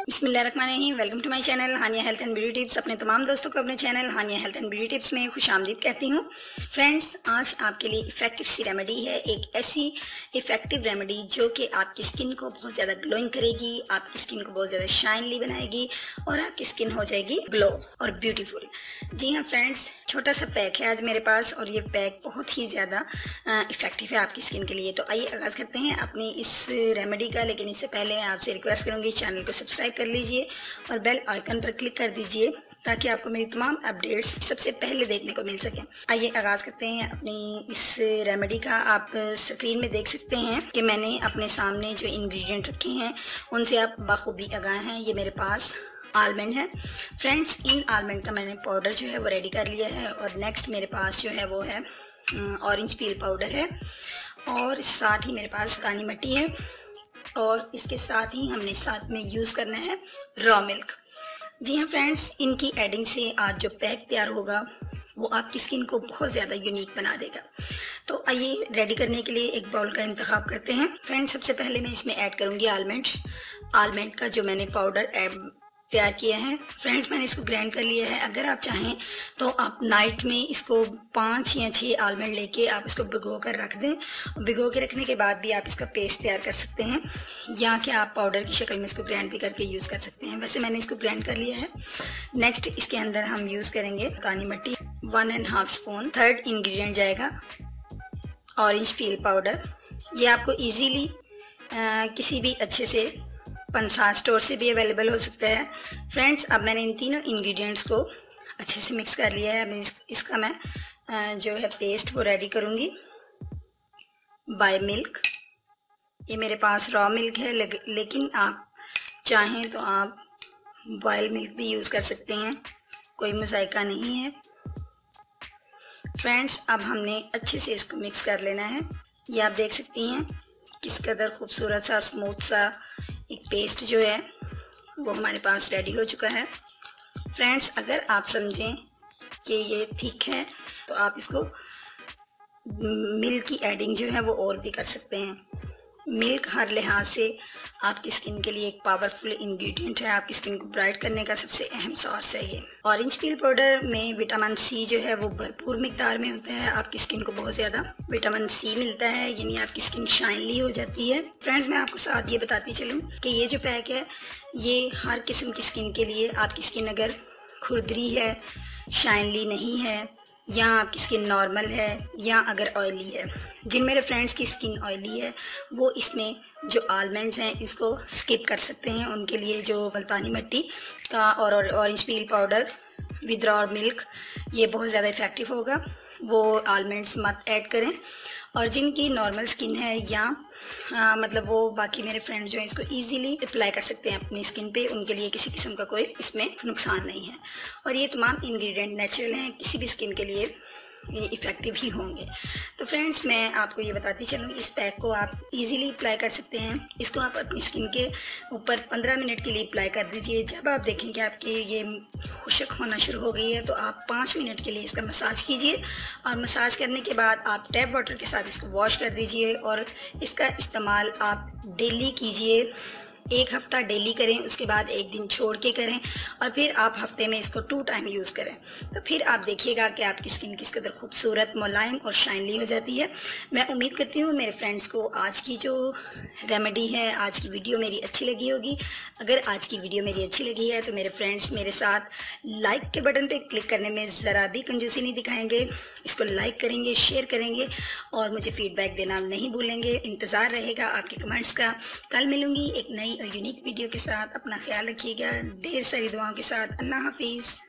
बिस्मिल्लाहिर्रहमानिर्रहीम। Welcome to my channel Hania health and beauty tips. अपने तमाम दोस्तों को अपने channel Hania health and beauty tips में खुशामदीद कहती हूँ। फ्रेंड्स, आज आपके लिए इफेक्टिव सी रेमेडी है, एक ऐसी इफेक्टिव रेमेडी जो कि आपकी स्किन को बहुत ज़्यादा ग्लोइंग करेगी, आपकी स्किन को बहुत ज़्यादा शाइनली बनाएगी और आपकी स्किन हो जाएगी ग्लो और ब्यूटीफुल। जी हाँ फ्रेंड्स, छोटा सा पैक है आज मेरे पास और ये पैक बहुत ही ज़्यादा इफेक्टिव है आपकी स्किन के लिए। तो आइए आगाज़ करते हैं अपनी इस रेमेडी का। लेकिन इससे पहले मैं आपसे रिक्वेस्ट करूँगी, चैनल को सब्सक्राइब कर लीजिए और बेल आइकन पर क्लिक कर दीजिए ताकि आपको मेरी तमाम अपडेट्स सबसे पहले देखने को मिल सके। आइए आगाज़ करते हैं अपनी इस रेमेडी का। आप स्क्रीन में देख सकते हैं कि मैंने अपने सामने जो इंग्रेडिएंट रखे हैं उनसे आप बखूबी आगाह हैं। ये मेरे पास आलमंड है फ्रेंड्स। इन आलमंड का मैंने पाउडर जो है वो रेडी कर लिया है और नेक्स्ट मेरे पास जो है वो है ऑरेंज पील पाउडर है और साथ ही मेरे पास काली मिट्टी है और इसके साथ ही हमने साथ में यूज़ करना है रॉ मिल्क। जी हाँ फ्रेंड्स, इनकी एडिंग से आज जो पैक तैयार होगा वो आपकी स्किन को बहुत ज़्यादा यूनिक बना देगा। तो आइए रेडी करने के लिए एक बाउल का इंतखाब करते हैं। फ्रेंड्स, सबसे पहले मैं इसमें ऐड करूँगी आलमंड का जो मैंने पाउडर तैयार किया है। फ्रेंड्स, मैंने इसको ग्राइंड कर लिया है। अगर आप चाहें तो आप नाइट में इसको 5 या 6 आलमंड लेके आप इसको भिगो कर रख दें। भिगो के रखने के बाद भी आप इसका पेस्ट तैयार कर सकते हैं या कि आप पाउडर की शक्ल में इसको ग्राइंड भी करके यूज़ कर सकते हैं। वैसे मैंने इसको ग्राइंड कर लिया है। नेक्स्ट इसके अंदर हम यूज़ करेंगे काली मिट्टी 1.5 स्पून। थर्ड इंग्रेडिएंट जाएगा ऑरेंज पील पाउडर। ये आपको ईजीली किसी भी अच्छे से पंसार स्टोर से भी अवेलेबल हो सकता है। फ्रेंड्स, अब मैंने इन तीनों इंग्रेडिएंट्स को अच्छे से मिक्स कर लिया है। अब इसका मैं जो है पेस्ट वो रेडी करूँगी बाय मिल्क। ये मेरे पास रॉ मिल्क है, लेकिन आप चाहें तो आप बॉयल मिल्क भी यूज़ कर सकते हैं, कोई मुज़ायका नहीं है। फ्रेंड्स, अब हमने अच्छे से इसको मिक्स कर लेना है। ये आप देख सकती हैं किस कदर खूबसूरत सा स्मूथ सा एक पेस्ट जो है वो हमारे पास रेडी हो चुका है। फ्रेंड्स, अगर आप समझें कि ये थिक है तो आप इसको मिल्क की एडिंग जो है वो और भी कर सकते हैं। मिल्क हर लिहाज से आपकी स्किन के लिए एक पावरफुल इंग्रेडिएंट है। आपकी स्किन को ब्राइट करने का सबसे अहम सोर्स है ये। ऑरेंज पील पाउडर में विटामिन सी जो है वो भरपूर मिकदार में होता है। आपकी स्किन को बहुत ज़्यादा विटामिन सी मिलता है, यानी आपकी स्किन शाइनली हो जाती है। फ्रेंड्स, मैं आपको साथ ये बताती चलूँ कि ये जो पैक है ये हर किस्म की स्किन के लिए, आपकी स्किन अगर खुरदरी है, शाइनली नहीं है या आपकी स्किन नॉर्मल है या अगर ऑयली है, जिन मेरे फ्रेंड्स की स्किन ऑयली है वो इसमें जो आलमंड्स हैं इसको स्किप कर सकते हैं। उनके लिए जो मुल्तानी मिट्टी का और orange peel powder with raw milk ये बहुत ज़्यादा इफ़ेक्टिव होगा, वो आलमंड्स मत ऐड करें। और जिनकी नॉर्मल स्किन है या मतलब वो बाकी मेरे फ्रेंड्स जो हैं इसको इजीली अप्लाई कर सकते हैं अपनी स्किन पे, उनके लिए किसी किस्म का कोई इसमें नुकसान नहीं है। और ये तमाम इंग्रेडिएंट नेचुरल हैं, किसी भी स्किन के लिए ये इफ़ेक्टिव ही होंगे। तो फ्रेंड्स, मैं आपको ये बताती चलूँ, इस पैक को आप इजीली अप्लाई कर सकते हैं। इसको आप अपनी स्किन के ऊपर 15 मिनट के लिए अप्लाई कर दीजिए। जब आप देखें कि आपकी ये खुशक होना शुरू हो गई है तो आप 5 मिनट के लिए इसका मसाज कीजिए और मसाज करने के बाद आप टैप वाटर के साथ इसको वॉश कर दीजिए और इसका इस्तेमाल आप डेली कीजिए। 1 हफ्ता डेली करें, उसके बाद 1 दिन छोड़ के करें और फिर आप हफ्ते में इसको 2 टाइम यूज़ करें। तो फिर आप देखिएगा कि आपकी स्किन किस कदर खूबसूरत, मुलायम और शाइनली हो जाती है। मैं उम्मीद करती हूँ मेरे फ्रेंड्स को आज की जो रेमेडी है, आज की वीडियो मेरी अच्छी लगी होगी। अगर आज की वीडियो मेरी अच्छी लगी है तो मेरे फ्रेंड्स मेरे साथ लाइक के बटन पर क्लिक करने में ज़रा भी कंजूसी नहीं दिखाएंगे। इसको लाइक करेंगे, शेयर करेंगे और मुझे फीडबैक देना नहीं भूलेंगे। इंतज़ार रहेगा आपके कमेंट्स का। कल मिलूँगी एक नई और यूनिक वीडियो के साथ। अपना ख्याल रखिएगा, ढेर सारी दुआओं के साथ। अल्लाह हाफिज़।